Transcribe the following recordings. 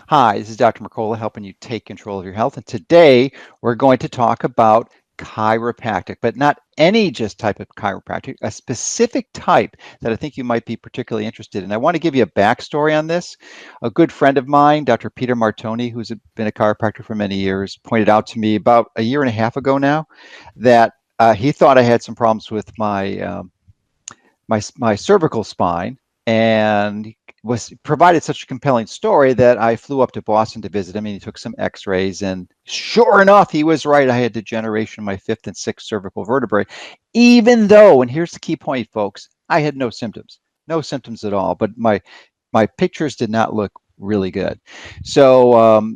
Hi, this is Dr. Mercola helping you take control of your health. And today we're going to talk about chiropractic, but not any just type of chiropractic, a specific type that I think you might be particularly interested in. I want to give you a backstory on this. A good friend of mine, Dr. Peter Martoni, who's been a chiropractor for many years, pointed out to me about a year and a half ago now that he thought I had some problems with my cervical spine, and was provided such a compelling story that I flew up to Boston to visit him, and he took some x-rays, and sure enough, he was right. I had degeneration in my fifth and sixth cervical vertebrae, even though, and here's the key point, folks, I had no symptoms at all, but my pictures did not look really good. So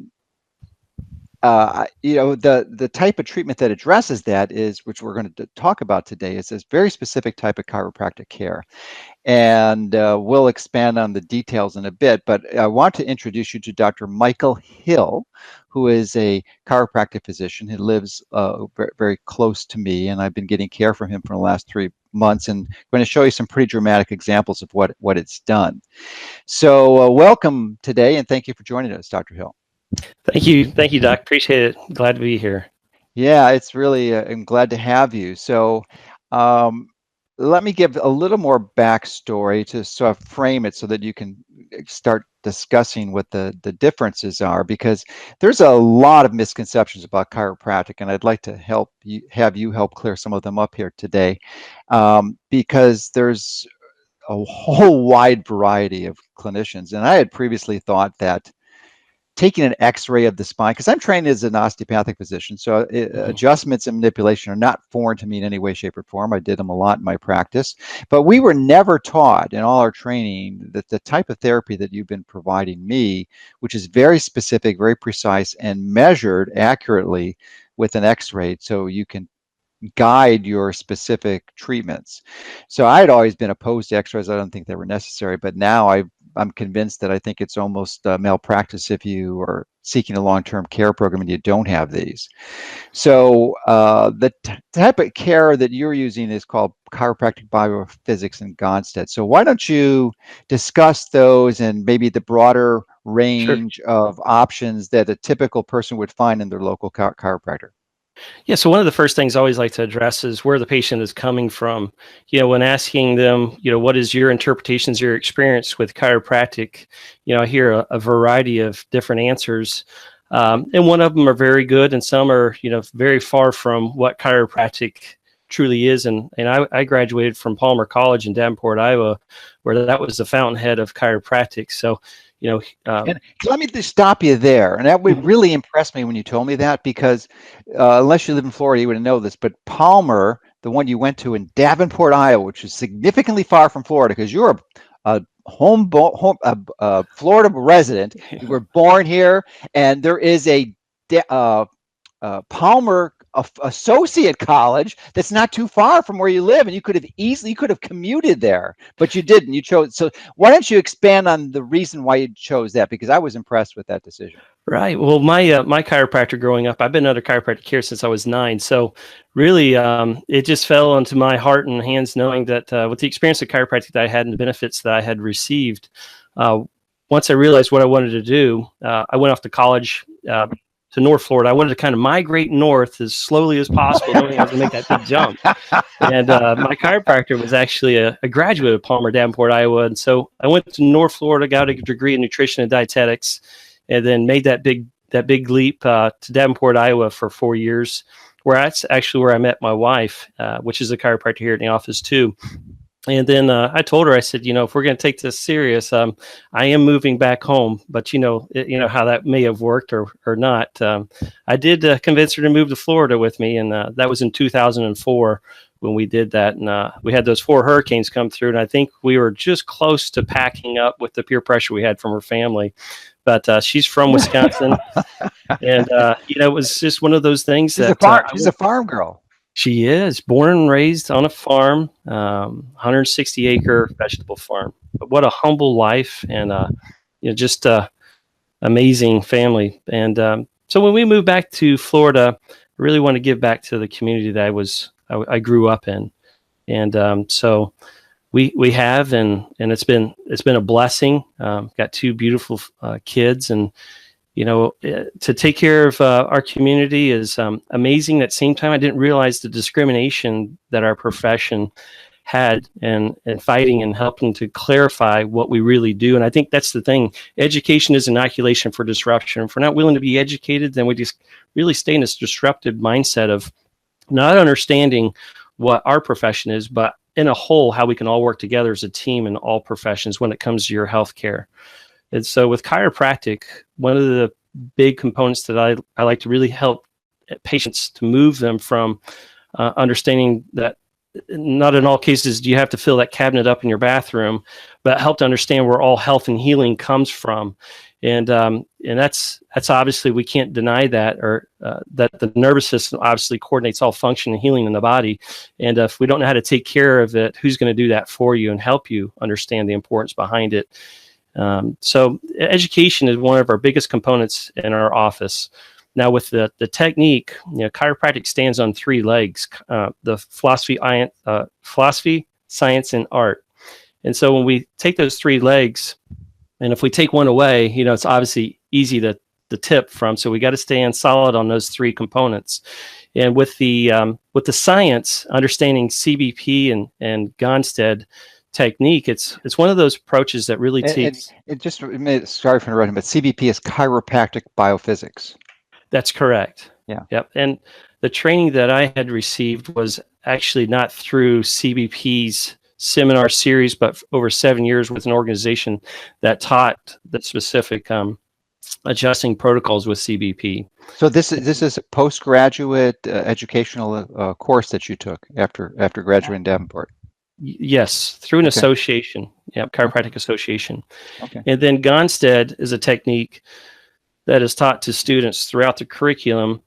the type of treatment that addresses that is, which we're going to talk about today, is this very specific type of chiropractic care. And we'll expand on the details in a bit, but I want to introduce you to Dr. Michael Hill, who is a chiropractic physician who lives very close to me, and I've been getting care from him for the last 3 months, and I'm going to show you some pretty dramatic examples of what it's done. So welcome today, and thank you for joining us, Dr. Hill. Thank you, Doc. Appreciate it. Glad to be here. Yeah, it's really, I'm glad to have you. So let me give a little more backstory to sort of frame it so that you can start discussing what the differences are, because there's a lot of misconceptions about chiropractic, and I'd like to have you help clear some of them up here today, because there's a whole wide variety of clinicians. And I had previously thought that taking an x-ray of the spine, because I'm trained as an osteopathic physician, so adjustments and manipulation are not foreign to me in any way, shape, or form. I did them a lot in my practice, but we were never taught in all our training that the type of therapy that you've been providing me, which is very specific, very precise, and measured accurately with an x-ray, so you can guide your specific treatments. So I had always been opposed to x-rays. I don't think they were necessary, but now I'm convinced that I think it's almost malpractice if you are seeking a long-term care program and you don't have these. So the type of care that you're using is called chiropractic biophysics and Gonstead. So why don't you discuss those and maybe the broader range of options that a typical person would find in their local chiropractor? Yeah, so one of the first things I always like to address is where the patient is coming from. When asking them, what is your interpretations, your experience with chiropractic, I hear a variety of different answers. And one of them are very good, and some are, very far from what chiropractic truly is. And I graduated from Palmer College in Davenport, Iowa, where that was the fountainhead of chiropractic. So, and let me just stop you there. And that would really impress me when you told me that, because unless you live in Florida, you wouldn't know this, but Palmer, the one you went to in Davenport, Iowa, which is significantly far from Florida, because you're a Florida resident. You were born here, and there is a Palmer associate college that's not too far from where you live, and you could have commuted there, but you didn't. You chose. So why don't you expand on the reason why you chose that? Because I was impressed with that decision. Right. Well, my chiropractor growing up, I've been under chiropractic care since I was 9. So really, it just fell onto my heart and hands, knowing that with the experience of chiropractic that I had and the benefits that I had received, once I realized what I wanted to do, I went off to college to North Florida. I wanted to kind of migrate north as slowly as possible, knowing I was going to make that big jump. And my chiropractor was actually a graduate of Palmer, Davenport, Iowa. And so I went to North Florida, got a degree in nutrition and dietetics, and then made that big leap to Davenport, Iowa for 4 years, where that's actually where I met my wife, which is a chiropractor here in the office too. And then I told her, I said, if we're going to take this serious, I am moving back home. But how that may have worked or not. I did convince her to move to Florida with me, and that was in 2004 when we did that. And we had those 4 hurricanes come through, and I think we were just close to packing up with the peer pressure we had from her family. But she's from Wisconsin, and it was just one of those things. She's a farm girl. She is born and raised on a farm, 160-acre vegetable farm. But what a humble life, and just amazing family. And so when we moved back to Florida, I really want to give back to the community that I grew up in. And so We have, and it's been a blessing. Got two beautiful kids, and to take care of our community is amazing. At the same time, I didn't realize the discrimination that our profession had, and fighting and helping to clarify what we really do. And I think that's the thing. Education is inoculation for disruption. If we're not willing to be educated, then we just really stay in this disrupted mindset of not understanding what our profession is, but in a whole, how we can all work together as a team in all professions when it comes to your healthcare. And so with chiropractic, one of the big components that I like to really help patients to move them from understanding that not in all cases do you have to fill that cabinet up in your bathroom, but help to understand where all health and healing comes from. And that's obviously, we can't deny that, or that the nervous system obviously coordinates all function and healing in the body. And if we don't know how to take care of it, who's going to do that for you and help you understand the importance behind it? So education is one of our biggest components in our office. Now with the technique, chiropractic stands on three legs: the philosophy, science, and art. And so when we take those three legs, and if we take one away, it's obviously easy to tip from. So we got to stand solid on those three components. And with the science, understanding CBP and Gonstead technique, it's one of those approaches that really takes. Sorry for interrupting, but CBP is chiropractic biophysics. That's correct. Yeah. Yep. And the training that I had received was actually not through CBP's seminar series, but over 7 years with an organization that taught the specific adjusting protocols with CBP. So this is a postgraduate educational course that you took after graduating in Davenport. Yes, through an association. Yep, chiropractic association. Okay. And then Gonstead is a technique that is taught to students throughout the curriculum.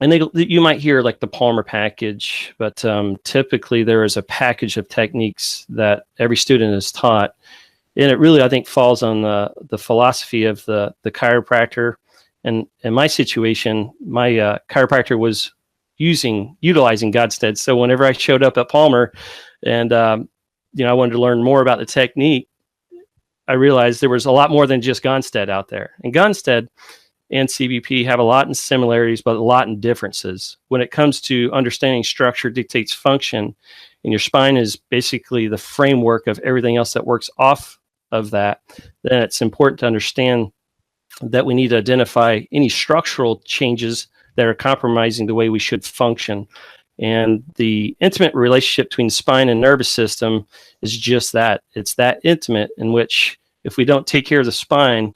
And you might hear like the Palmer package, but typically there is a package of techniques that every student is taught. And it really, I think, falls on the philosophy of the chiropractor. And in my situation, my chiropractor was utilizing Gonstead. So whenever I showed up at Palmer and I wanted to learn more about the technique, I realized there was a lot more than just Gonstead out there. And Gonstead and CBP have a lot in similarities, but a lot in differences. When it comes to understanding structure dictates function, and your spine is basically the framework of everything else that works off of that, then it's important to understand that we need to identify any structural changes that are compromising the way we should function. And the intimate relationship between spine and nervous system is just that. It's that intimate, in which if we don't take care of the spine,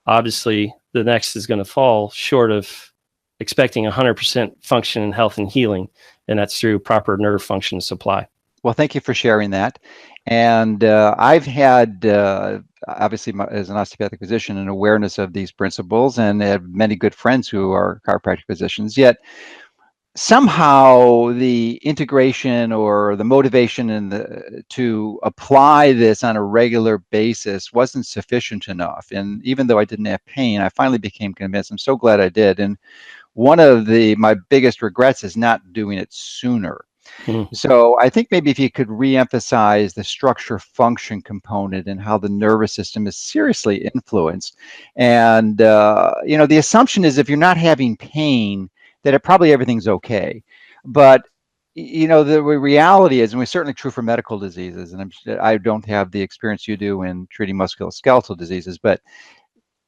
obviously the next is going to fall short of expecting 100% function and health and healing. And that's through proper nerve function supply. Well, thank you for sharing that. And I've had, obviously, as an osteopathic physician, an awareness of these principles, and have many good friends who are chiropractic physicians. Yet somehow the integration or the motivation to apply this on a regular basis wasn't sufficient enough. And even though I didn't have pain, I finally became convinced. I'm so glad I did. And one of my biggest regrets is not doing it sooner. So I think maybe if you could re-emphasize the structure function component and how the nervous system is seriously influenced. And, the assumption is if you're not having pain, that probably everything's okay. But, the reality is, and it's certainly true for medical diseases, and I don't have the experience you do in treating musculoskeletal diseases, but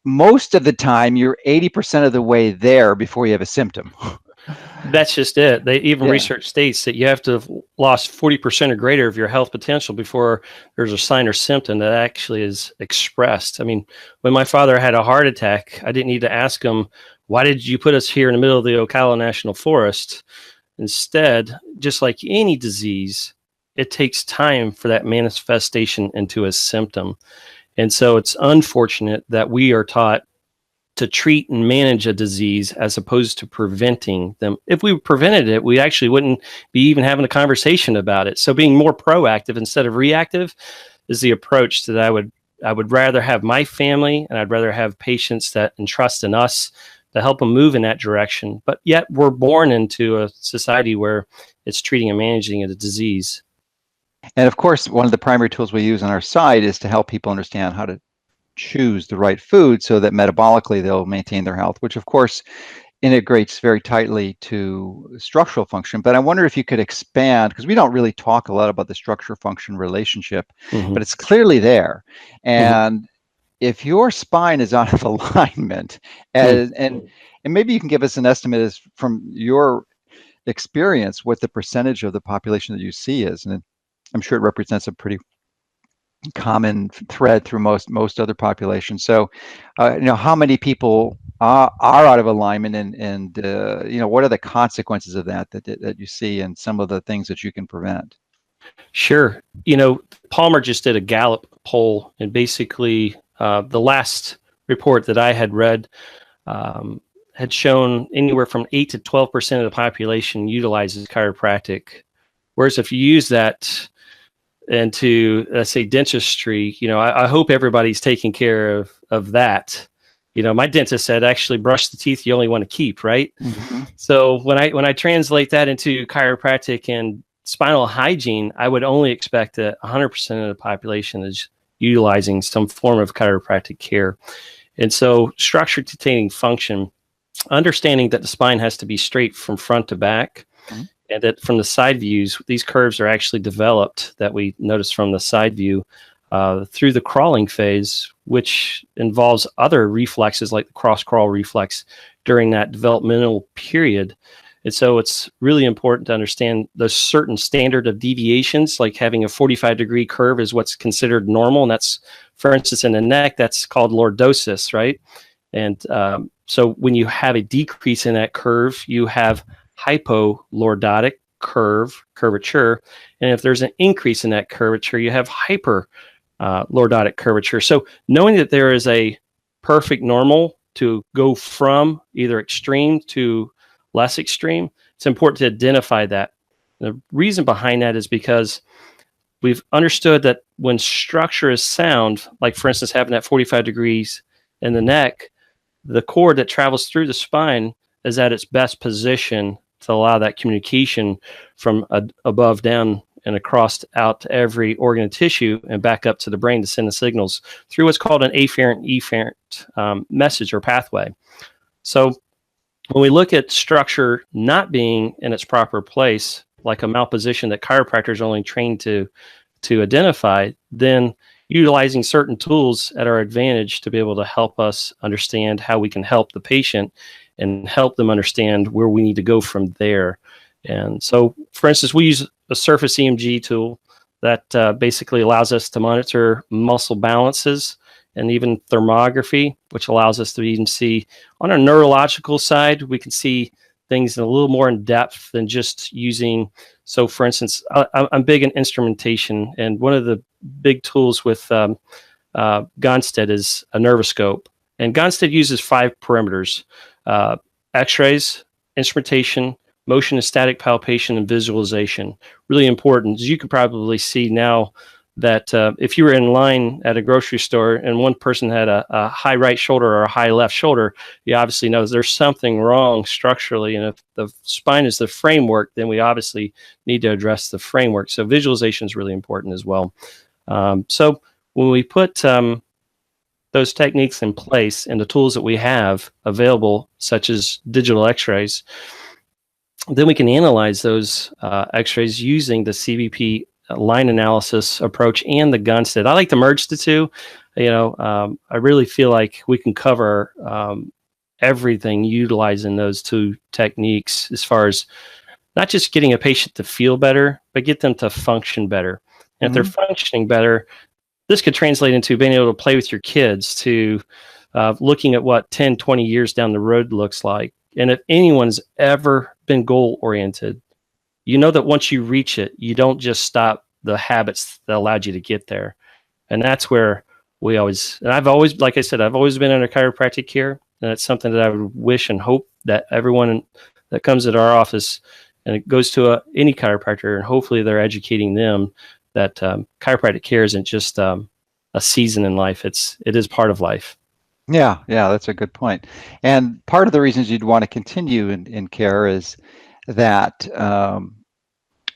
most of the time you're 80% of the way there before you have a symptom. That's just it. Research states that you have to have lost 40% or greater of your health potential before there's a sign or symptom that actually is expressed. I mean, when my father had a heart attack, I didn't need to ask him, why did you put us here in the middle of the Ocala National Forest? Instead, just like any disease, it takes time for that manifestation into a symptom. And so it's unfortunate that we are taught to treat and manage a disease as opposed to preventing them. If we prevented it, we actually wouldn't be even having a conversation about it. So being more proactive instead of reactive is the approach that I would rather have my family, and I'd rather have patients that entrust in us to help them move in that direction. But yet we're born into a society where it's treating and managing a disease. And of course, one of the primary tools we use on our site is to help people understand how to choose the right food so that metabolically they'll maintain their health, which of course integrates very tightly to structural function. But I wonder if you could expand, because we don't really talk a lot about the structure function relationship, Hmm. but it's clearly there. Hmm. And if your spine is out of alignment, Hmm. and maybe you can give us an estimate as from your experience what the percentage of the population that you see is, and I'm sure it represents a pretty common thread through most other populations. So, how many people are out of alignment, and what are the consequences of that you see, and some of the things that you can prevent? Sure. Palmer just did a Gallup poll, and basically, the last report that I had read um, had shown anywhere from 8 to 12% of the population utilizes chiropractic. Whereas if you use that into, let's say, dentistry, I hope everybody's taking care of that. My dentist said actually brush the teeth you only want to keep, right? Mm-hmm. So when I translate that into chiropractic and spinal hygiene, I would only expect that 100% of the population is utilizing some form of chiropractic care. And so structure detaining function, understanding that the spine has to be straight from front to back, and that from the side views, these curves are actually developed that we notice from the side view through the crawling phase, which involves other reflexes like the cross crawl reflex during that developmental period. And so it's really important to understand the certain standard of deviations, like having a 45-degree curve is what's considered normal. And that's, for instance, in the neck, that's called lordosis, right? And so when you have a decrease in that curve, you have hypolordotic curvature. And if there's an increase in that curvature, you have hyper lordotic curvature. So knowing that there is a perfect normal to go from either extreme to less extreme, it's important to identify that. The reason behind that is because we've understood that when structure is sound, like for instance, having that 45 degrees in the neck, the cord that travels through the spine is at its best position to allow that communication from above down and across out to every organ and tissue and back up to the brain to send the signals through what's called an afferent efferent message or pathway. So when we look at structure not being in its proper place, like a malposition that chiropractors are only trained to identify, then utilizing certain tools at our advantage to be able to help us understand how we can help the patient and help them understand where we need to go from there. And so, for instance, we use a surface EMG tool that basically allows us to monitor muscle balances and even thermography, which allows us to even see on a neurological side, we can see things in a little more in depth than just using. So, for instance, I'm big in instrumentation, and one of the big tools with Gonstead is a nervoscope. And Gonstead uses 5 parameters: uh, X-rays, instrumentation, motion and static palpation, and visualization. Really important. As you can probably see now, that if you were in line at a grocery store and one person had a high right shoulder or a high left shoulder, you obviously know there's something wrong structurally. And if the spine is the framework, then we obviously need to address the framework. So visualization is really important as well. So when we put those techniques in place and the tools that we have available, such as digital x-rays, then we can analyze those x-rays using the CBP line analysis approach and the Gonstead. I like to merge the two. I really feel like we can cover everything utilizing those two techniques as far as not just getting a patient to feel better, but get them to function better. And if they're Mm-hmm. functioning better, this could translate into being able to play with your kids, to looking at what 10, 20 years down the road looks like. And if anyone's ever been goal oriented, you know that once you reach it, you don't just stop the habits that allowed you to get there. And that's where I've always, like I said, I've always been under chiropractic care. And it's something that I would wish and hope that everyone that comes at our office and it goes to any chiropractor, and hopefully they're educating them that chiropractic care isn't just a season in life. It is part of life. Yeah, that's a good point. And part of the reasons you'd want to continue in care is that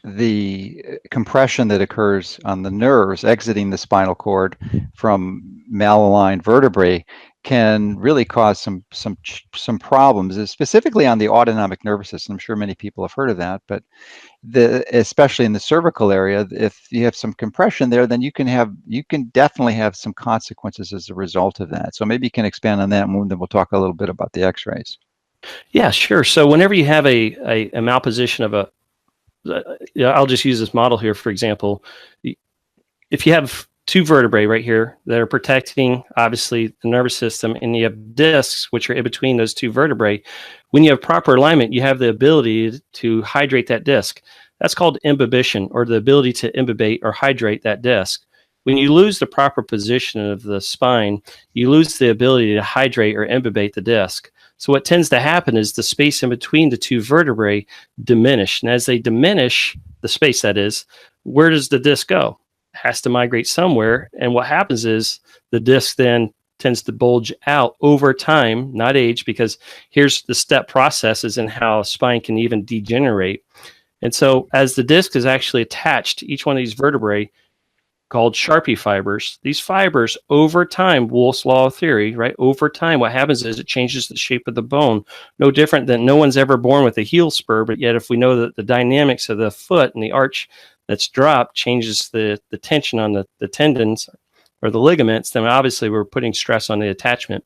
the compression that occurs on the nerves exiting the spinal cord from malaligned vertebrae can really cause some problems, specifically on the autonomic nervous system. I'm sure many people have heard of that, but especially in the cervical area, if you have some compression there, then you can definitely have some consequences as a result of that. So maybe you can expand on that, and then we'll talk a little bit about the X-rays. Yeah, sure. So whenever you have a malposition of a, I'll just use this model here, for example. If you have two vertebrae right here that are protecting, obviously, the nervous system, and you have discs, which are in between those two vertebrae, when you have proper alignment, you have the ability to hydrate that disc. That's called imbibition, or the ability to imbibate or hydrate that disc. When you lose the proper position of the spine, you lose the ability to hydrate or imbibate the disc. So what tends to happen is the space in between the two vertebrae diminish. And as they diminish, the space that is, where does the disc go? It has to migrate somewhere. And what happens is the disc then tends to bulge out over time, not age, because here's the step processes and how spine can even degenerate. And so as the disc is actually attached to each one of these vertebrae, called Sharpie fibers. These fibers, over time, Wolff's law of theory, right? Over time, what happens is it changes the shape of the bone. No different than no one's ever born with a heel spur, but yet if we know that the dynamics of the foot and the arch that's dropped changes the tension on the tendons or the ligaments, then obviously we're putting stress on the attachment.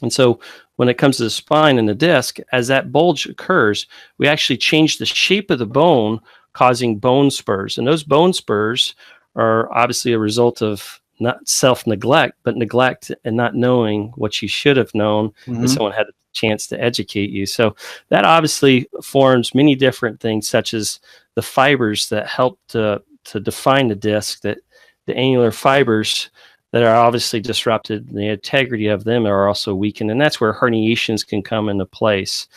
And so when it comes to the spine and the disc, as that bulge occurs, we actually change the shape of the bone, causing bone spurs. And those bone spurs are obviously a result of not self-neglect, but neglect and not knowing what you should have known if someone had a chance to educate you. So that obviously forms many different things, such as the fibers that help to define the disc, that the annular fibers that are obviously disrupted, the integrity of them are also weakened. And that's where herniations can come into place.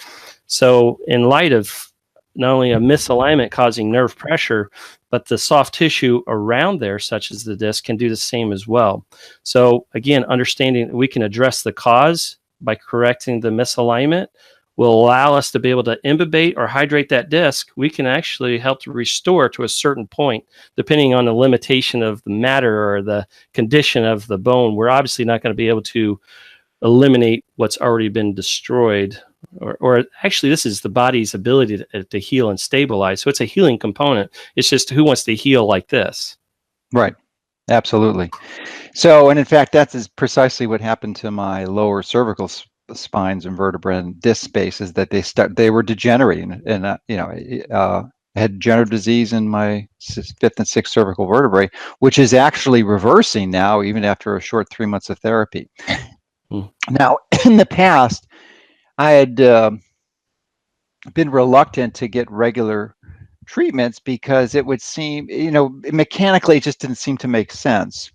So in light of not only a misalignment causing nerve pressure, but the soft tissue around there, such as the disc, can do the same as well. So again, understanding we can address the cause by correcting the misalignment will allow us to be able to imbibate or hydrate that disc. We can actually help to restore to a certain point, depending on the limitation of the matter or the condition of the bone. We're obviously not going to be able to eliminate what's already been destroyed, or actually this is the body's ability to heal and stabilize. So it's a healing component. It's just who wants to heal like this. Right. Absolutely. So, and in fact, that's precisely what happened to my lower cervical spines and vertebrae and disc spaces, that they were degenerating, and I had degenerative disease in my fifth and sixth cervical vertebrae, which is actually reversing now, even after a short 3 months of therapy. Now, in the past, I had been reluctant to get regular treatments because it would seem, mechanically, it just didn't seem to make sense.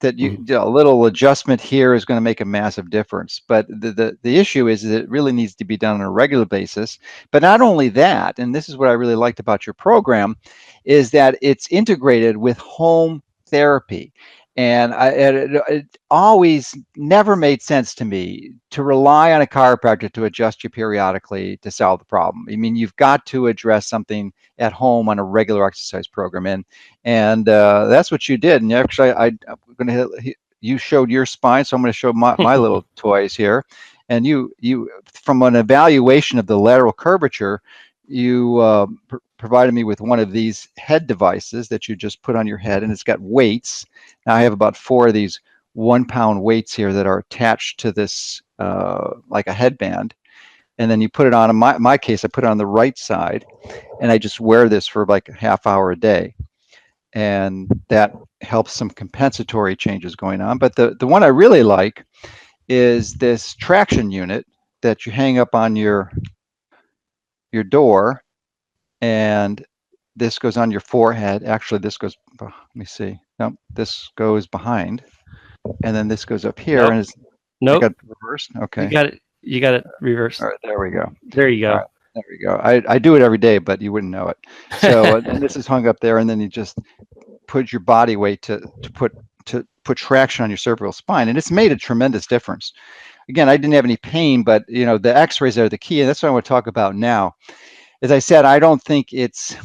That a little adjustment here is going to make a massive difference. But the issue is that it really needs to be done on a regular basis. But not only that, and this is what I really liked about your program, is that it's integrated with home therapy. And it always never made sense to me to rely on a chiropractor to adjust you periodically to solve the problem. I mean, you've got to address something at home on a regular exercise program, and that's what you did. And actually, I'm going to you showed your spine, so I'm going to show my little toys here. And you from an evaluation of the lateral curvature, you provided me with one of these head devices that you just put on your head, and it's got weights. Now I have about 4 of these 1-pound weights here that are attached to this like a headband. And then you put it on, in my case, I put it on the right side, and I just wear this for like a half hour a day. And that helps some compensatory changes going on. But the one I really like is this traction unit that you hang up on your door, and this goes on your forehead. Actually, this goes, let me see. Nope, this goes behind, and then this goes up here. Nope. And it's, nope. I got it reversed. Okay. You got it reversed. All right, there we go. There you go. All right, there we go. I do it every day, but you wouldn't know it. So and this is hung up there, and then you just put your body weight to put traction on your cervical spine, and it's made a tremendous difference. Again, I didn't have any pain, but the X-rays are the key, and that's what I want to talk about now. As I said, I don't think it's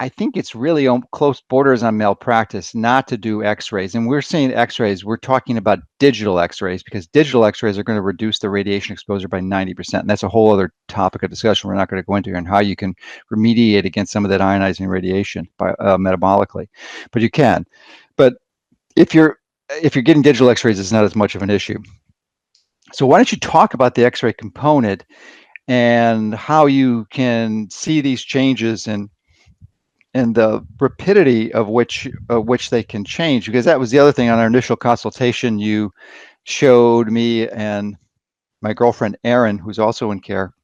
I think it's really close borders on malpractice not to do x-rays. And we're saying x-rays, we're talking about digital x-rays, because digital x-rays are going to reduce the radiation exposure by 90%. And that's a whole other topic of discussion we're not going to go into here, and how you can remediate against some of that ionizing radiation by metabolically. But you can. But if you're getting digital x-rays, it's not as much of an issue. So why don't you talk about the x-ray component and how you can see these changes and the rapidity of which they can change, because that was the other thing on our initial consultation. You showed me and my girlfriend Erin, who's also in care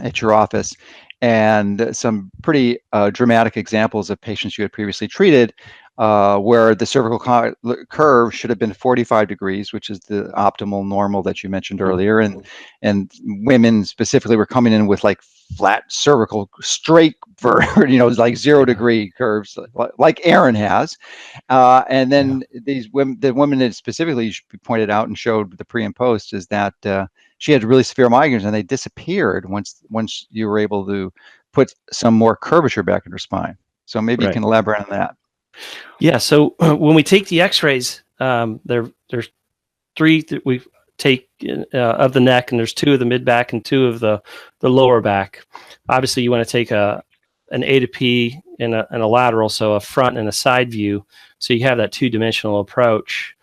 at your office, and some pretty dramatic examples of patients you had previously treated, where the cervical curve should have been 45 degrees, which is the optimal normal that you mentioned earlier, and women specifically were coming in with like flat cervical straight for like 0 degree curves, like Erin has, and then these women, the women that specifically pointed out and showed the pre and post, is that she had really severe migraines, and they disappeared once you were able to put some more curvature back in her spine. So maybe you can elaborate on that. Yeah. So when we take the X-rays, there's three that we take of the neck, and there's two of the mid back and two of the lower back. Obviously, you want to take an A to P and a lateral, so a front and a side view, so you have that two-dimensional approach.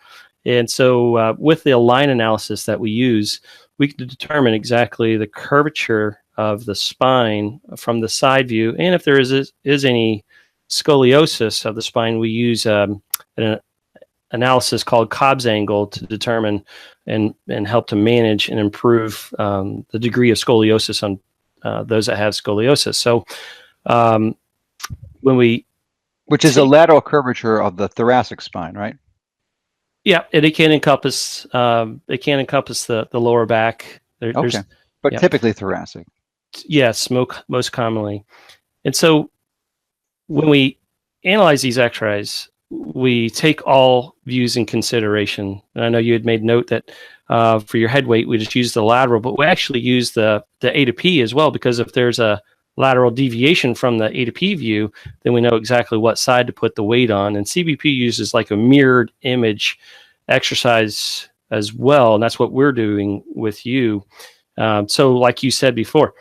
And so with the align analysis that we use, we can determine exactly the curvature of the spine from the side view, and if there is any scoliosis of the spine, we use an analysis called Cobb's angle to determine and help to manage and improve the degree of scoliosis on those that have scoliosis. So when we which is a lateral curvature of the thoracic spine, right? Yeah, it can encompass the lower back. Okay, but typically thoracic. Yes, most commonly. And so when we analyze these X-rays, we take all views in consideration. And I know you had made note that for your head weight, we just use the lateral, but we actually use the A to P as well, because if there's a lateral deviation from the A to P view, then we know exactly what side to put the weight on. And CBP uses like a mirrored image exercise as well, and that's what we're doing with you. So like you said before,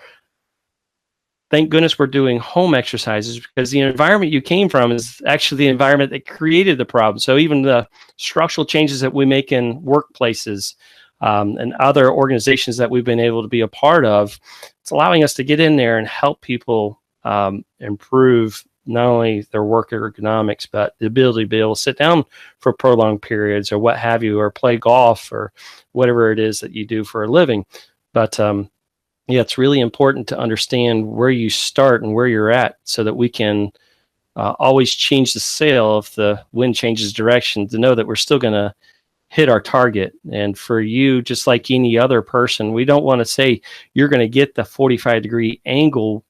thank goodness we're doing home exercises, because the environment you came from is actually the environment that created the problem. So even the structural changes that we make in workplaces and other organizations that we've been able to be a part of, it's allowing us to get in there and help people improve not only their work ergonomics, but the ability to be able to sit down for prolonged periods or what have you, or play golf or whatever it is that you do for a living. But yeah, it's really important to understand where you start and where you're at, so that we can always change the sail if the wind changes direction, to know that we're still going to hit our target. And for you, just like any other person, we don't want to say you're going to get the 45-degree angle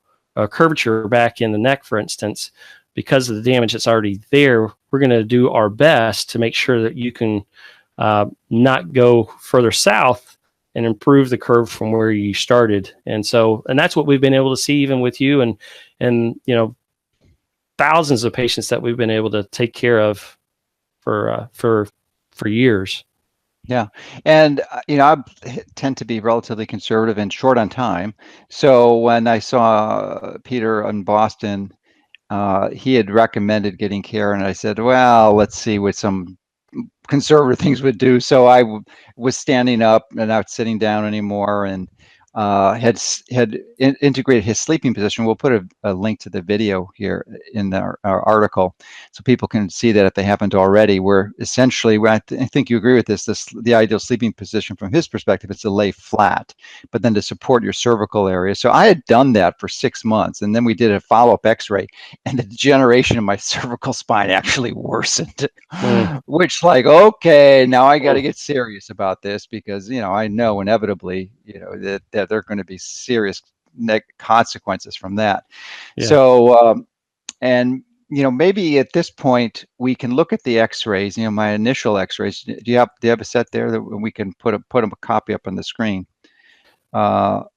curvature back in the neck, for instance, because of the damage that's already there. We're going to do our best to make sure that you can not go further south and improve the curve from where you started. And that's what we've been able to see even with you and thousands of patients that we've been able to take care of for years. Yeah. And, I tend to be relatively conservative and short on time. So when I saw Peter in Boston, he had recommended getting care, and I said, well, let's see what some conservative things would do. So I was standing up and not sitting down anymore, and had integrated his sleeping position. We'll put a link to the video here in our article, so people can see that if they haven't already. Where essentially, I think you agree with this. The ideal sleeping position from his perspective is to lay flat, but then to support your cervical area. So I had done that for 6 months, and then we did a follow-up X-ray, and the degeneration of my cervical spine actually worsened. Which, like, okay, now I got to get serious about this, because I know inevitably that there are going to be serious consequences from that. Yeah. So and maybe at this point we can look at the X-rays. My initial X-rays. Do you have a set there that we can put a copy up on the screen? And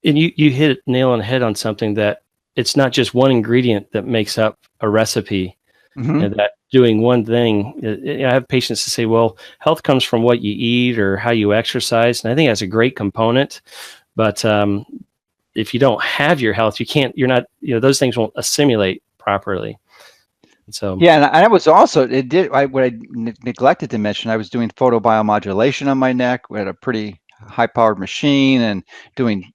you hit nail on the head on something that it's not just one ingredient that makes up a recipe, Hmm. and that doing one thing. I have patients that say, well, health comes from what you eat or how you exercise. And I think that's a great component. But if you don't have your health, you're not, those things won't assimilate properly. So, Yeah, and I was also what I neglected to mention. I was doing photobiomodulation on my neck. We had a pretty high-powered machine and doing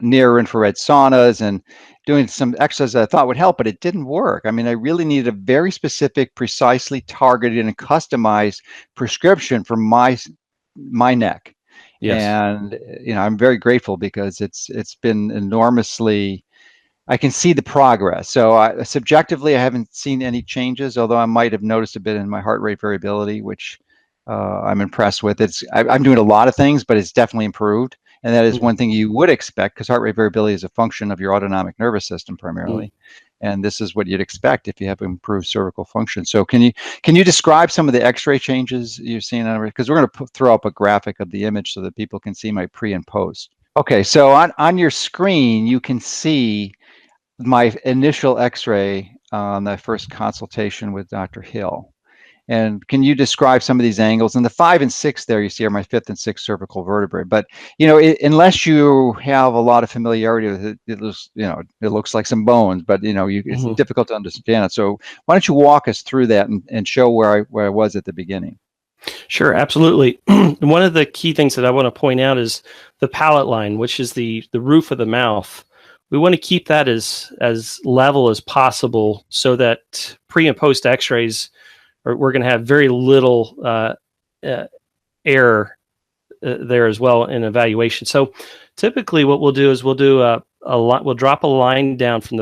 near infrared saunas and doing some exercises I thought would help, but it didn't work. I mean, I really needed a very specific, precisely targeted and customized prescription for my neck. yes. And I'm very grateful because it's been enormously. I can see the progress. So subjectively, I haven't seen any changes, although I might have noticed a bit in my heart rate variability, which I'm impressed with. I'm doing a lot of things, but it's definitely improved. And that is Mm-hmm. one thing you would expect, because heart rate variability is a function of your autonomic nervous system Mm-hmm. primarily. And this is what you'd expect if you have improved cervical function. So can you describe some of the X-ray changes you're seeing? Because we're going to throw up a graphic of the image so that people can see my pre and post. Okay, so on your screen, you can see my initial X-ray on that first consultation with Dr. Hill. And can you describe some of these angles? And the 5 and 6 there you see are my fifth and sixth cervical vertebrae. But unless you have a lot of familiarity with it, it looks like some bones. But it's Mm-hmm. difficult to understand it. So why don't you walk us through that and show where I was at the beginning? Sure, absolutely. One of the key things that I want to point out is the palate line, which is the roof of the mouth. We want to keep that as level as possible so that pre and post X-rays we're going to have very little uh, error there as well in evaluation. So typically, what we'll do is we'll drop a line down from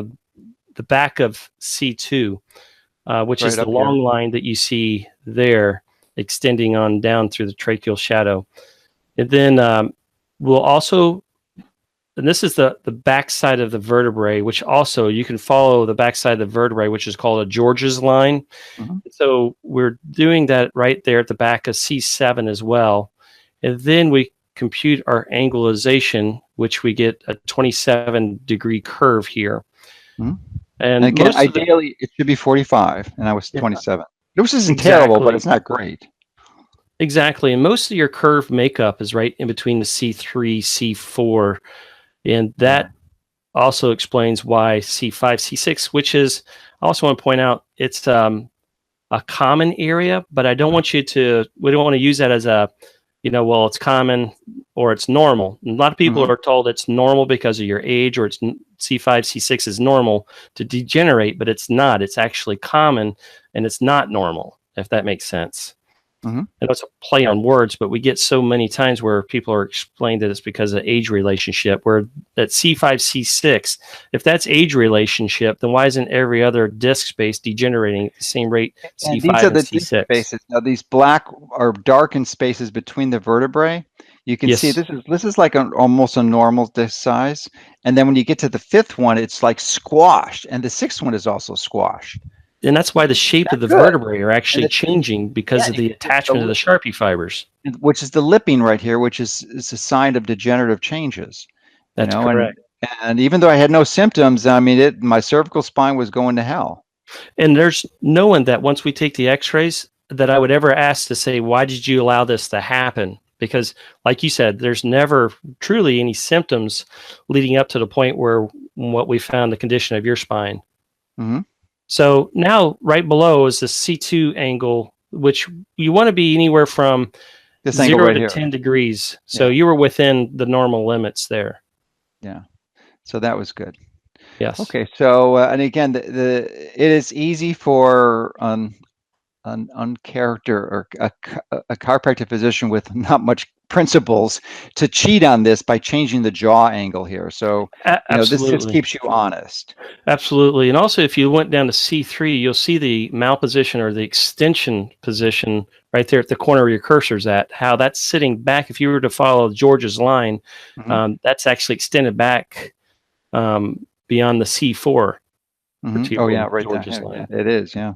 the back of C2, which is Right the up here. long line that you see there, extending on down through the tracheal shadow. And then we'll also, and this is the back side of the vertebrae, which also you can follow the back side of the vertebrae, which is called a George's line. Mhm. So we're doing that right there at the back of C7 as well. And then we compute our angulization, which we get a 27-degree curve here. Mhm. And And again, most of the, ideally, it should be 45, and I was yeah, 27. This isn't terrible, but exactly, it's not great. exactly. And most of your curve makeup is right in between the C3, C4. And Yeah. that also explains why C5, C6, which is, I also want to point out, it's a common area, but we don't want to use that as a, well, it's common or it's normal. And a lot of people Hmm. are told it's normal because of your age, or it's C5, C6 is normal to degenerate, but it's not. It's actually common and it's not normal, if that makes sense. Hmm. I know it's a play on words, but we get so many times where people are explained that it's because of age relationship, where that C5, C6, if that's age relationship, then why isn't every other disc space degenerating at the same rate And these C5 are and the disc C6? spaces. Now, these black or darkened spaces between the vertebrae, you can see Yes. this is like almost a normal disc size. And then when you get to the fifth one, it's like squashed, and the sixth one is also squashed. And that's why the shape of Not the good. vertebrae are And actually changing yeah, because of you the can see attachment of the Sharpie fibers. which is the lipping right here, which is a sign of degenerative changes. You That's know, and correct. and even though I had no symptoms, I mean, my cervical spine was going to hell. And there's no one that once we take the x-rays that I would ever ask to say, why did you allow this to happen? Because like you said, there's never truly any symptoms leading up to the point where what we found the condition of your spine. Hmm. So now right below is the C2 angle, which you want to be anywhere from This angle 0 right to here. 10 degrees. So Yeah, you were within the normal limits there. yeah. So that was good. Yes. Okay, so and again, it is easy for an uncharacter or a chiropractic physician with not much principles to cheat on this by changing the jaw angle here. So this just Absolutely. keeps you honest. Absolutely. And also, if you went down to C3, you'll see the malposition or the extension position right there at the corner where your cursor's at, how that's sitting back. If you were to follow George's line, Hmm. that's actually extended back beyond the C4 Hmm. Oh vertebral yeah, right down George's here. Yeah, line. it is. Yeah.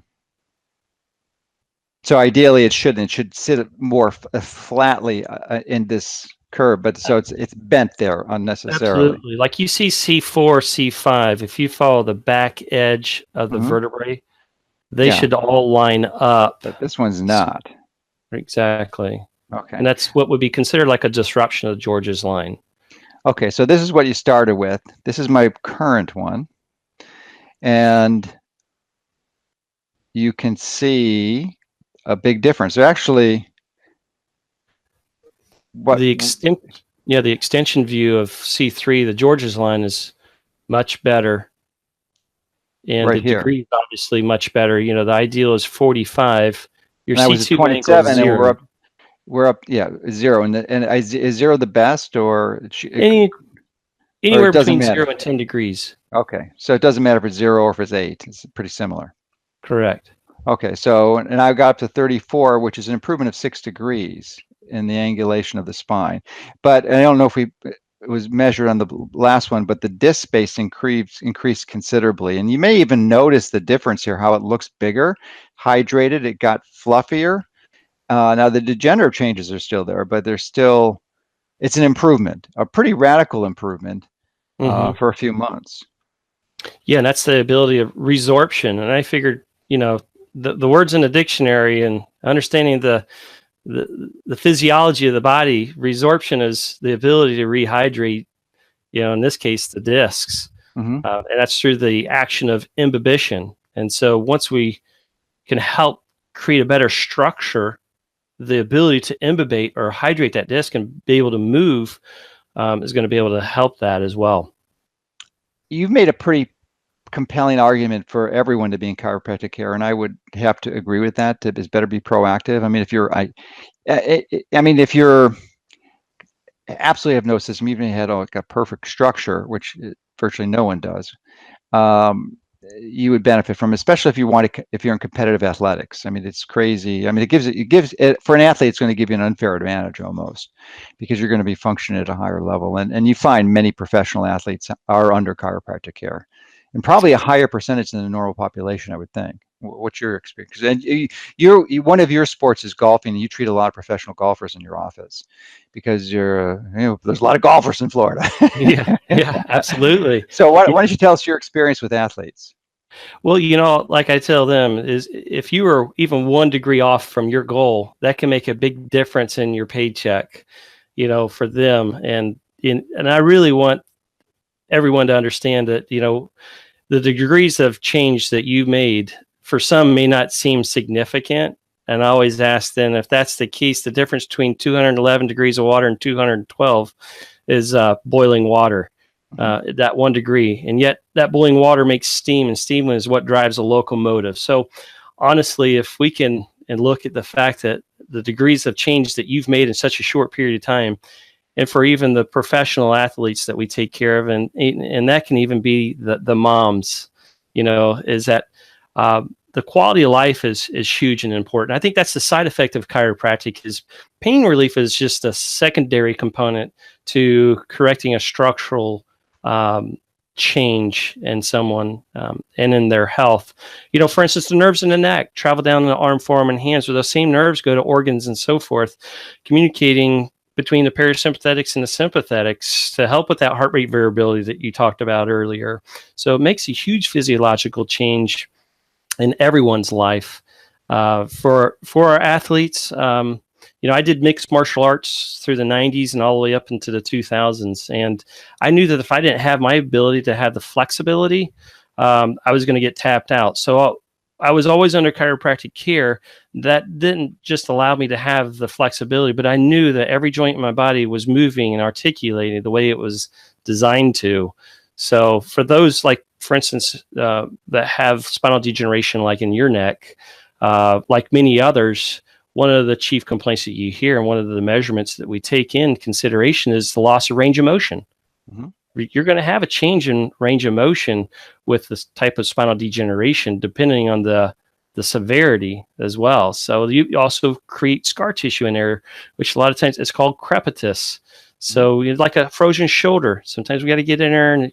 So ideally, it should sit more flatly in this curve, but so it's bent there unnecessarily. Absolutely. Like you see C4, C5, if you follow the back edge of the Hmm. vertebrae, they Yeah, should all line up. but this one's not. Exactly. Okay. And that's what would be considered like a disruption of George's line. Okay, so this is what you started with. This is my current one. And you can see a big difference. They're actually what The extension view of C3, the George's line is much better. And right the here. degree is obviously much better. The ideal is 45. Your And I was at C2 angle is 27, and 0. we're up, yeah, 0. And is 0 the best, or Any or it Anywhere doesn't between 0 matter? and 10 degrees. Okay, so it doesn't matter if it's 0 or if it's 8. It's pretty similar. Correct. Okay, so and I got up to 34, which is an improvement of 6 degrees in the angulation of the spine. But I don't know if it was measured on the last one, but the disc space increased considerably. And you may even notice the difference here, how it looks bigger, hydrated, it got fluffier. Now the degenerative changes are still there, but it's an improvement, a pretty radical improvement for a few months. Yeah, and that's the ability of resorption. And I figured, the words in the dictionary and understanding the physiology of the body, resorption is the ability to rehydrate, in this case, the discs. Mm-hmm. And that's through the action of imbibition. And so once we can help create a better structure, the ability to imbibate or hydrate that disc and be able to move is going to be able to help that as well. You've made a pretty compelling argument for everyone to be in chiropractic care, and I would have to agree with that. It's better be proactive. I mean, if you're absolutely have no system, even if you had like a perfect structure, which virtually no one does, you would benefit from, especially if you're in competitive athletics. I mean, it's crazy. I mean, it gives it for an athlete, it's going to give you an unfair advantage almost, because you're going to be functioning at a higher level. And you find many professional athletes are under chiropractic care, and probably a higher percentage than the normal population, I would think. What's your experience? And one of your sports is golfing, and you treat a lot of professional golfers in your office because there's a lot of golfers in Florida. Yeah, absolutely. So why don't you tell us your experience with athletes? Well, like I tell them, is if you are even 1 degree off from your goal, that can make a big difference in your paycheck, for them. And I really want everyone to understand that, the degrees of change that you made for some may not seem significant. And I always ask then, if that's the case, the difference between 211 degrees of water and 212 is boiling water. That 1 degree, and yet that boiling water makes steam, and steam is what drives a locomotive. So honestly, if we can and look at the fact that the degrees of change that you've made in such a short period of time, and for even the professional athletes that we take care of, and that can even be the moms, is that the quality of life is huge and important. I think that's the side effect of chiropractic. Is pain relief is just a secondary component to correcting a structural change in someone and in their health. For instance, the nerves in the neck travel down the arm, forearm, and hands, where those same nerves go to organs and so forth, communicating between the parasympathetics and the sympathetics to help with that heart rate variability that you talked about earlier. So it makes a huge physiological change in everyone's life. For our athletes, I did mixed martial arts through the 90s and all the way up into the 2000s. And I knew that if I didn't have my ability to have the flexibility, I was going to get tapped out. So I was always under chiropractic care. That didn't just allow me to have the flexibility, but I knew that every joint in my body was moving and articulating the way it was designed to. So for those, like, for instance, that have spinal degeneration, like in your neck, like many others, one of the chief complaints that you hear and one of the measurements that we take in consideration is the loss of range of motion. Mm-hmm. You're going to have a change in range of motion with this type of spinal degeneration, depending on the severity as well. So you also create scar tissue in there, which a lot of times it's called crepitus. So it's like a frozen shoulder. Sometimes we got to get in there, and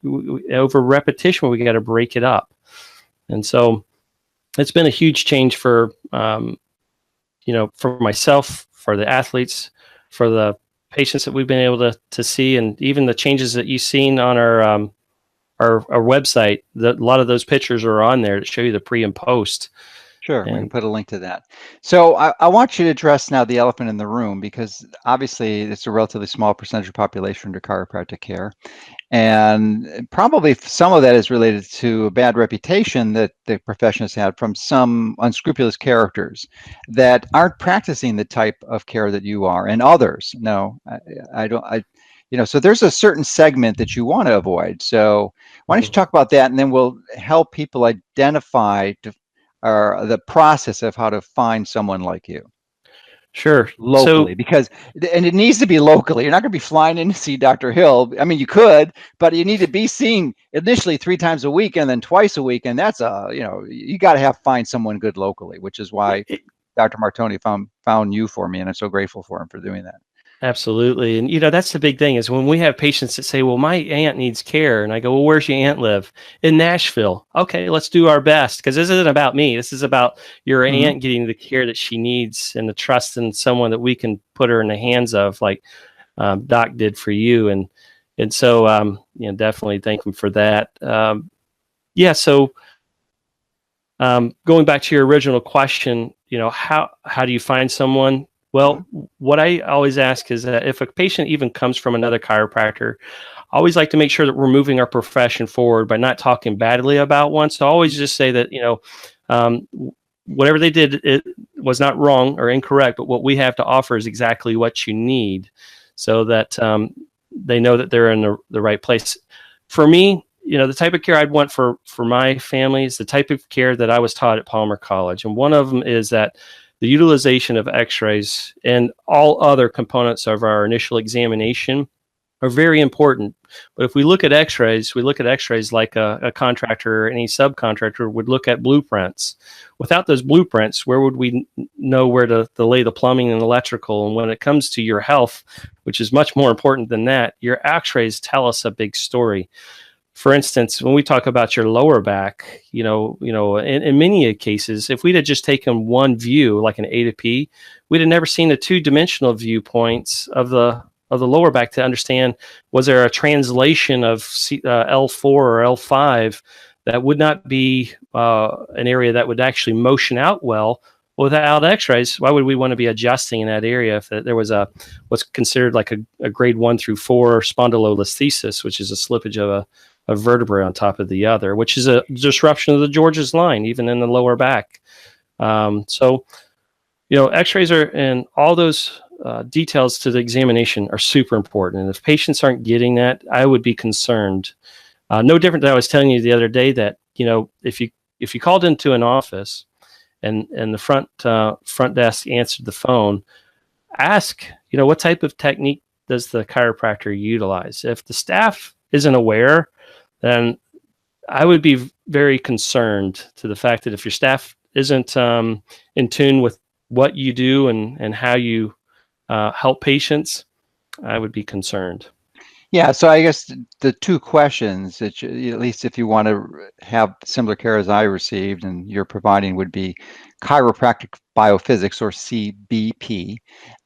over repetition, we got to break it up. And so it's been a huge change for, for myself, for the athletes, for the patients that we've been able to see, and even the changes that you've seen on our website. A lot of those pictures are on there to show you the pre and post. Sure, we can And put a link to that. So I want you to address now the elephant in the room, because obviously it's a relatively small percentage of population under chiropractic care. And probably some of that is related to a bad reputation that the profession has had from some unscrupulous characters that aren't practicing the type of care that you are, and others. No, I don't. So there's a certain segment that you want to avoid. So why don't you talk about that, and then we'll help people identify or the process of how to find someone like you sure. locally, So because and it needs to be locally. You're not going to be flying in to see Dr. Hill. I mean, you could, but you need to be seen initially 3 times a week and then twice a week, and that's you got to find someone good locally, which is why it, Dr. Martoni found you for me, and I'm so grateful for him for doing that. Absolutely. And that's the big thing is when we have patients that say, well, my aunt needs care. And I go, well, where's your aunt live? In Nashville. Okay, let's do our best. Because this isn't about me. This is about your Mm-hmm. aunt getting the care that she needs and the trust in someone that we can put her in the hands of, like Doc did for you. And so, definitely thank him for that. Yeah. So going back to your original question, how do you find someone? Mm-hmm. Well, what I always ask is that if a patient even comes from another chiropractor, I always like to make sure that we're moving our profession forward by not talking badly about one. So I always just say that, um, whatever they did, it was not wrong or incorrect, but what we have to offer is exactly what you need so that they know that they're in the right place. For me, the type of care I'd want for my family is the type of care that I was taught at Palmer College. And one of them is that the utilization of x-rays and all other components of our initial examination are very important. But if we look at x-rays, we look at x-rays like a contractor or any subcontractor would look at blueprints. Without those blueprints, where would we know where to lay the plumbing and electrical? And when it comes to your health, which is much more important than that, your x-rays tell us a big story. For instance, when we talk about your lower back, in many cases, if we'd have just taken one view, like an A to P, we'd have never seen the two-dimensional viewpoints of the lower back to understand, was there a translation of L4 or L5 that would not be an area that would actually motion out well without x-rays? Why would we want to be adjusting in that area if there was what's considered like a grade 1 through 4 spondylolisthesis, which is a slippage of a vertebrae on top of the other, which is a disruption of the George's line, even in the lower back. So, x-rays are, and all those details to the examination are super important. And if patients aren't getting that, I would be concerned. No different than I was telling you the other day that, if you called into an office and the front desk answered the phone, ask, what type of technique does the chiropractor utilize? If the staff isn't aware, then I would be very concerned to the fact that if your staff isn't in tune with what you do and how you help patients, I would be concerned. Yeah, so I guess the two questions that at least if you want to have similar care as I received and you're providing, would be chiropractic biophysics, or CBP,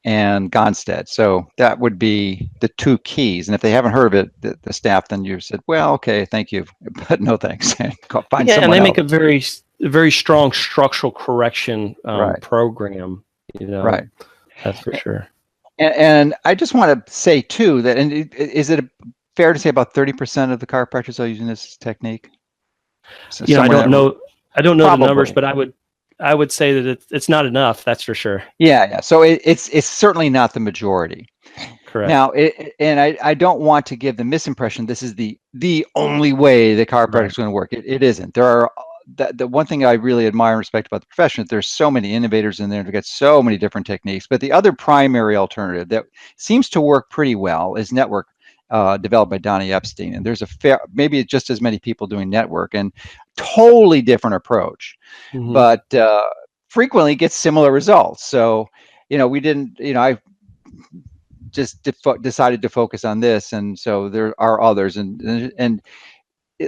and Gonstead. So that would be the two keys. And if they haven't heard of it, the staff, then you said, well, okay, thank you, but no thanks. Go find Yeah, and someone they make else. a very strong structural correction Right, program. right. That's for sure. And I just want to say too that, and is it fair to say about 30% of the chiropractors are using this technique? So I somewhere don't in that, know. I don't know the numbers, probably. but I would say that it's not enough. That's for sure. Yeah, yeah. So it's certainly not the majority. Correct. Now, and I don't want to give the misimpression this is the only way the chiropractic Right. is going to work. It isn't. There are the one thing I really admire and respect about the profession is there's so many innovators in there to get so many different techniques. But the other primary alternative that seems to work pretty well is network, developed by Donnie Epstein. And there's maybe just as many people doing network, and totally different approach, Mm-hmm. but frequently gets similar results. So, we didn't, I just decided to focus on this, and so there are others, and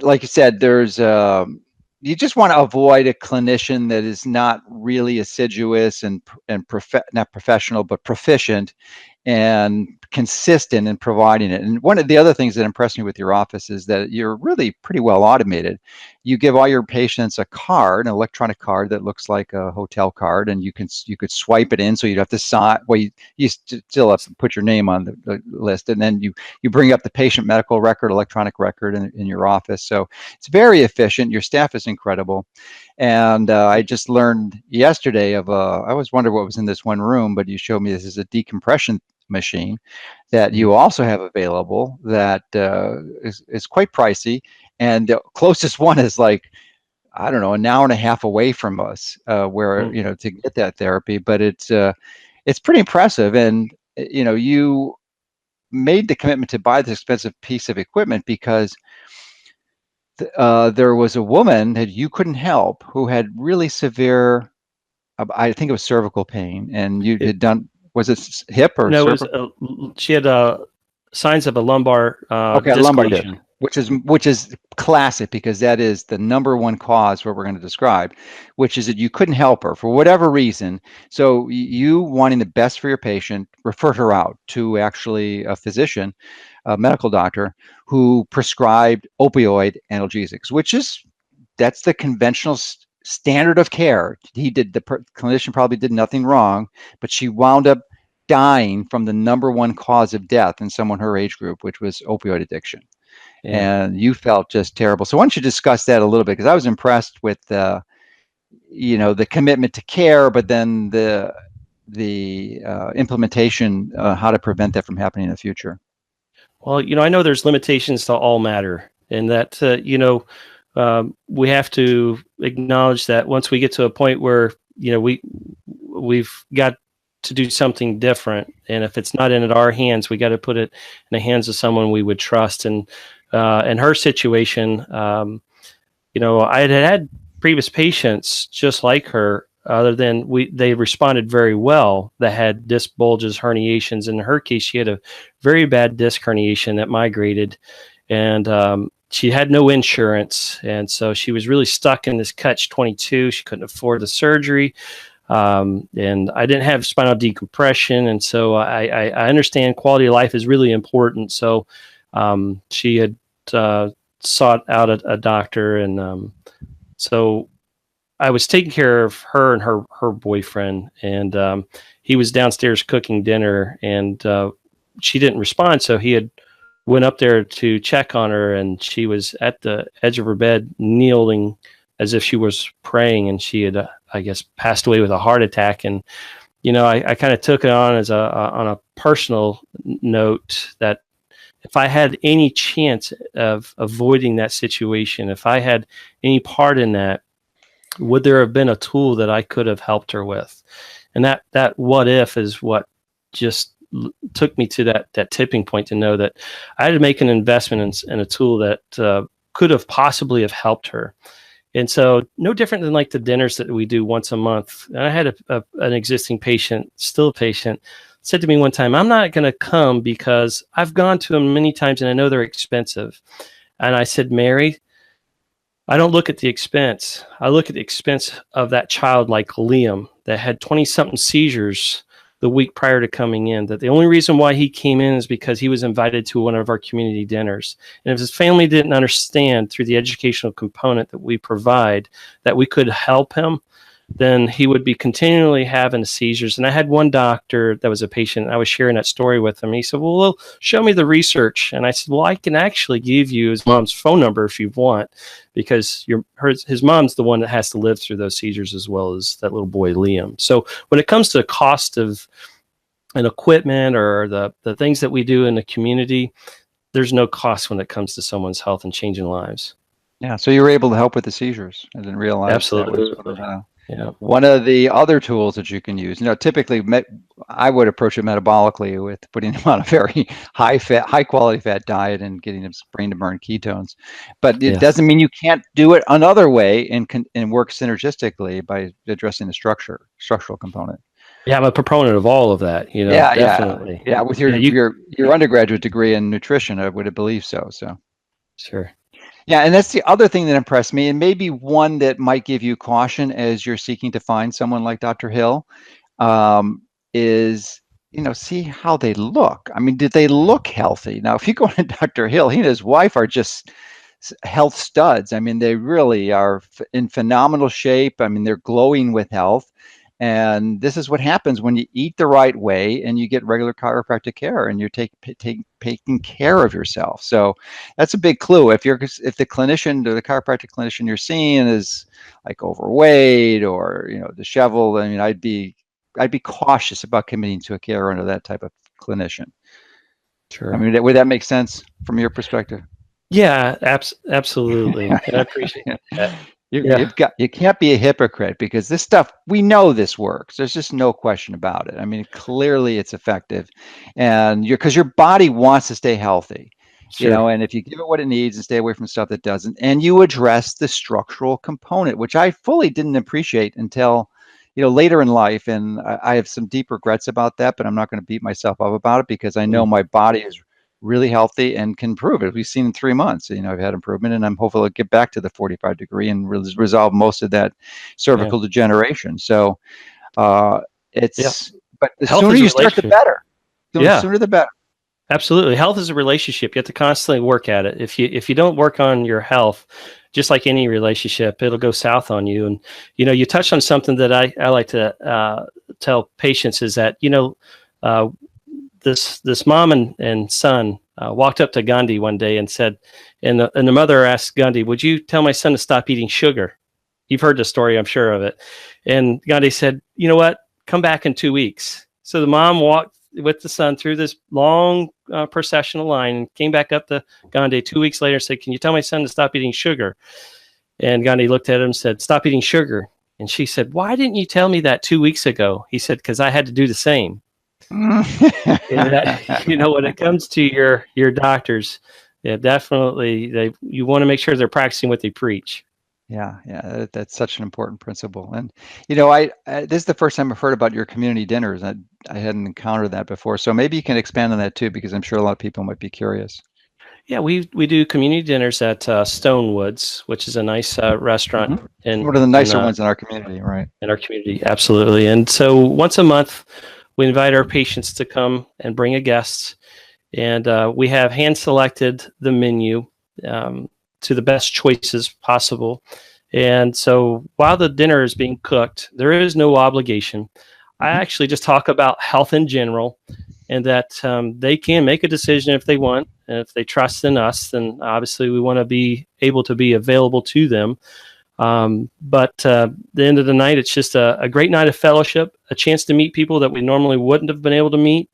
like you said, there's you just want to avoid a clinician that is not really assiduous and not professional but proficient and consistent in providing it. And one of the other things that impressed me with your office is that you're really pretty well automated. You give all your patients a card, an electronic card that looks like a hotel card, and you could swipe it in, so you'd have to sign. Well, you still have to put your name on the list, and then you bring up the patient medical record, electronic record in your office. So it's very efficient. Your staff is incredible. And I just learned yesterday of I always wondered what was in this one room, but you showed me this is a decompression machine that you also have available that is quite pricey. And the closest one is like, I don't know, an hour and a half away from us, where, to get that therapy. But it's pretty impressive. And, you made the commitment to buy this expensive piece of equipment because there was a woman that you couldn't help who had really severe, I think it was cervical pain, and you had done, was it hip or No, it cervical? was she had signs of a lumbar Okay, a disc lumbar disc, lesion. which is classic, because that is the number one cause, what we're going to describe, which is that you couldn't help her for whatever reason. So you, wanting the best for your patient, referred her out to actually a physician, a medical doctor, who prescribed opioid analgesics, that's the conventional standard of care. The clinician probably did nothing wrong, but she wound up dying from the number one cause of death in someone her age group, which was opioid addiction. Yeah. And you felt just terrible. So why don't you discuss that a little bit? Because I was impressed with the commitment to care, but then the implementation, how to prevent that from happening in the future. Well, I know there's limitations to all matter, and that we have to acknowledge that once we get to a point where we've got to do something different, and if it's not in our hands, we got to put it in the hands of someone we would trust. And in her situation, I had previous patients just like her. Other than they responded very well, that had disc bulges, herniations. In her case, she had a very bad disc herniation that migrated, and she had no insurance, and so she was really stuck in this catch-22. She couldn't afford the surgery, and I didn't have spinal decompression, and so I understand quality of life is really important. So she had sought out a doctor, and so I was taking care of her and her boyfriend, and he was downstairs cooking dinner, and she didn't respond. So he had went up there to check on her, and she was at the edge of her bed, kneeling as if she was praying, and she had, I guess, passed away with a heart attack. And I kind of took it on as on a personal note, that if I had any chance of avoiding that situation, if I had any part in that, would there have been a tool that I could have helped her with? And that what if is what just took me to that tipping point, to know that I had to make an investment in a tool that could have possibly have helped her. And so, no different than like the dinners that we do once a month. And I had an existing patient, still a patient, said to me one time, "I'm not going to come because I've gone to them many times and I know they're expensive." And I said, "Mary, I don't look at the expense. I look at the expense of that child like Liam that had 20-something seizures the week prior to coming in, that the only reason why he came in is because he was invited to one of our community dinners. And if his family didn't understand through the educational component that we provide that we could help him, then he would be continually having seizures." And I had one doctor that was a patient. I was sharing that story with him. He said, "Well, show me the research." And I said, "Well, I can actually give you his mom's phone number if you want, because his mom's the one that has to live through those seizures as well as that little boy, Liam." So when it comes to the cost of an equipment or the things that we do in the community, there's no cost when it comes to someone's health and changing lives. Yeah, so you were able to help with the seizures. I didn't realize that was one of Absolutely. Yeah. one of the other tools that you can use. Typically, I would approach it metabolically, with putting them on a very high quality fat diet and getting them brain to burn ketones. But it Yes. doesn't mean you can't do it another way and work synergistically by addressing the structural component. Yeah, I'm a proponent of all of that, Yeah, definitely. yeah. With Yeah, your undergraduate degree in nutrition, I would believe so. So. sure. Yeah, and that's the other thing that impressed me, and maybe one that might give you caution as you're seeking to find someone like Dr. Hill, um, is see how they look. I mean, did they look healthy? Now, if you go to Dr. Hill, he and his wife are just health studs. I mean, they really are in phenomenal shape. I mean, they're glowing with health. And this is what happens when you eat the right way and you get regular chiropractic care and you're taking care of yourself. So that's a big clue. If the clinician or the chiropractic clinician you're seeing is like overweight or disheveled, I mean, I'd be cautious about committing to a care under that type of clinician. I Sure. mean, would that make sense from your perspective? Yeah, absolutely. And I appreciate that. Yeah, You can't be a hypocrite because this stuff, we know this works. There's just no question about it. I mean, clearly it's effective, and because your body wants to stay healthy, sure. and if you give it what it needs and stay away from stuff that doesn't, and you address the structural component, which I fully didn't appreciate until later in life, and I have some deep regrets about that, but I'm not going to beat myself up about it because I know Mm, my body is really healthy and can prove it. We've seen in 3 months, I've had improvement, and I'm hopeful to get back to the 45 degree and resolve most of that yeah, cervical degeneration. So uh, yeah. but the Health sooner is a you start, the relationship. better. The Yeah, sooner the better. absolutely. Health is a relationship. You have to constantly work at it. If you don't work on your health, just like any relationship, it'll go south on you. And you touched on something that I like to tell patients is that uh, this mom and son walked up to Gandhi one day and said, and the mother asked Gandhi, "Would you tell my son to stop eating sugar?" You've heard the story, I'm sure of it. And Gandhi said, "You know what? Come back in 2 weeks." So the mom walked with the son through this long processional line and came back up to Gandhi 2 weeks later and said, "Can you tell my son to stop eating sugar?" And Gandhi looked at him and said, "Stop eating sugar." And she said, "Why didn't you tell me that 2 weeks ago?" He said, "Because I had to do the same." And that, when it comes to your doctors, yeah, definitely you want to make sure they're practicing what they preach. Yeah, that's such an important principle. And this is the first time I've heard about your community dinners. I hadn't encountered that before. So maybe you can expand on that too, because I'm sure a lot of people might be curious. Yeah, we do community dinners at Stonewoods, which is a nice restaurant in One of the in nicer uh, ones in our community, right? in our community. Absolutely. And so once a month, we invite our patients to come and bring a guest, and we have hand selected the menu um, to the best choices possible. And so while the dinner is being cooked, there is no obligation. I Mhm. actually just talk about health in general, and that they can make a decision if they want. And if they trust in us, then obviously we want to be able to be available to them. But the end of the night, it's just a great night of fellowship, a chance to meet people that we normally wouldn't have been able to meet.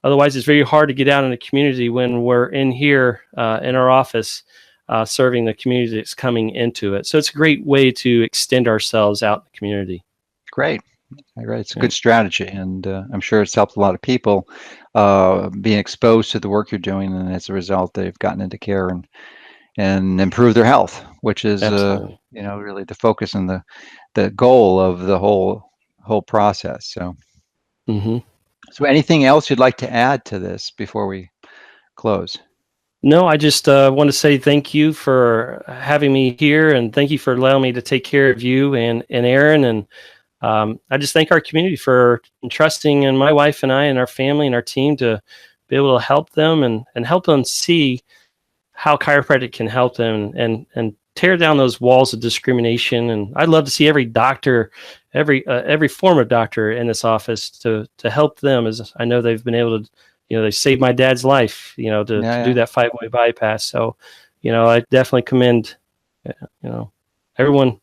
Otherwise, it's very hard to get out in the community when we're in here in our office serving the community that's coming into it. So it's a great way to extend ourselves out in the community. Great. Right. It's a Yeah. good strategy, and I'm sure it's helped a lot of people being exposed to the work you're doing, and as a result, they've gotten into care and improved their health, which is Absolutely. really the focus and the goal of the whole process. Hmm. So anything else you'd like to add to this before we close? No, I just want to say thank you for having me here, and thank you for allowing me to take care of you and Aaron. And I just thank our community for entrusting in my wife and I and our family and our team to be able to help them and help them see how chiropractic can help them and tear down those walls of discrimination. And I'd love to see every doctor, every form of doctor in this office to help them, as I know they've been able to. They saved my dad's life. To do Yeah, that 5-way bypass. So, I definitely commend, everyone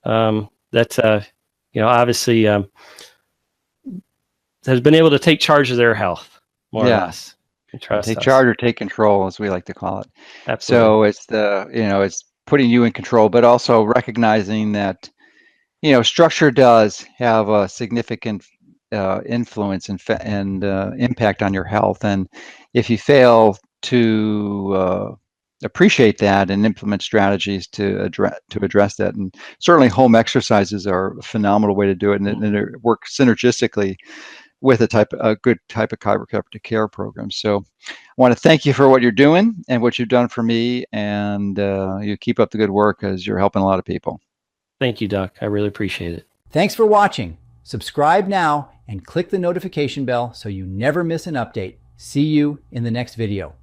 that obviously has been able to take charge of their health, more or yeah. less, and trust Take us. charge or take control, as we like to call it. Absolutely. So it's putting you in control, but also recognizing that structure does have a significant influence and impact on your health. And if you fail to appreciate that and implement strategies to address that, and certainly home exercises are a phenomenal way to do it, and it works synergistically with a good type of chiropractic care program. So I want to thank you for what you're doing and what you've done for me, and you keep up the good work because you're helping a lot of people. Thank you, Doc. I really appreciate it. Thanks for watching. Subscribe now and click the notification bell so you never miss an update. See you in the next video.